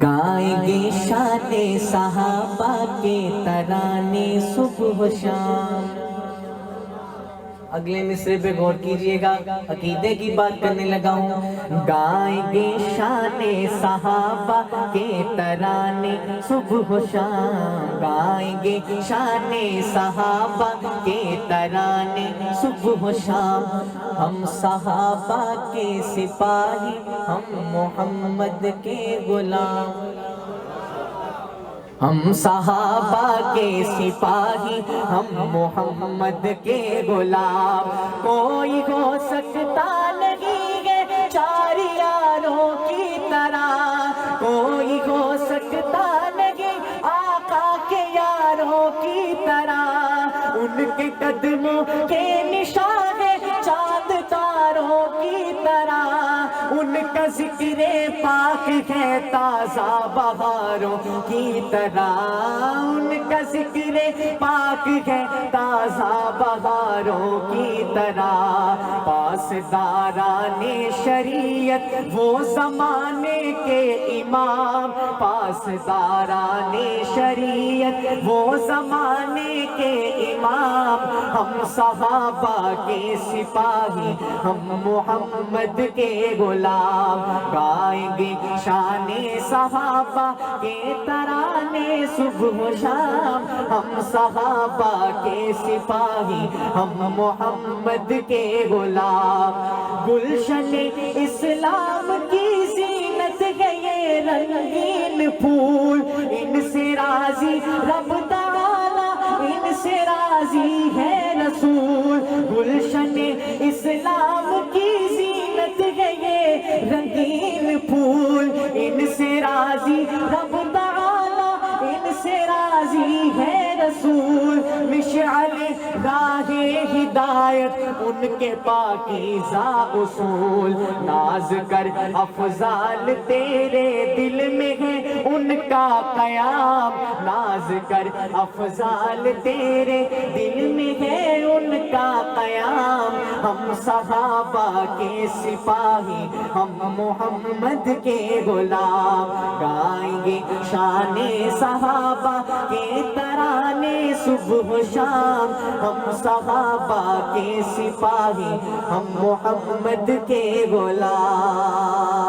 گائیں گے شان صحابہ کے ترانے صبح و شام۔ اگلے مصرے پہ غور کیجئے گا، عقیدے کی بات کرنے لگا ہوں۔ گائیں گے شان صحابہ کے ترانے صبح و شام، گائیں گے شان صحابہ کے ترانے صبح و شام۔ ہم صحابہ کے سپاہی، ہم محمد کے غلام، ہم صحابہ کے سپاہی، ہم محمد کے غلام۔ کوئی ہو سکتا نہیں ہے چار یاروں کی طرح، کوئی ہو سکتا نہیں آقا کے یاروں کی طرح۔ ان کے قدموں کے نشان چاند تاروں کی طرح، ان کا ذکر پاک ہے تازہ بہاروں کی طرح، ان کا ذکر پاک ہے تازہ بہاروں کی طرح۔ پاسداران شریعت وہ زمانے کے امام، پاسداران شریعت وہ زمانے کے امام۔ ہم صحابہ کے سپاہی، ہم محمد کے غلام۔ گائیں گے شان صحابہ کے ترانے صبح و شام، ہم صحابہ کے سپاہی، ہم محمد کے غلام۔ گلشن اسلام کی زینت ہے یہ رنگین پھول، ان سے راضی رب تعالی، ان سے راضی ہے رسول۔ گلشن اسلام کی زینت ہے یہ رنگین پھول، ان سے راضی رب تعالی، ان سے راضی ہے رسول۔ مشعل راہ ہدایت ان کے پاکیزہ اصول، ناز کر افضال تیرے دل میں ہے ان کا قیام، ناز کر افضال تیرے دل میں ہے ان کا قیام۔ ہم صحابہ کے سپاہی، ہم محمد کے غلام۔ گائیں گے شان صحابہ کے ترانے صبح و شام، ہم صحابہ کے سپاہی، ہم محمد کے غلام۔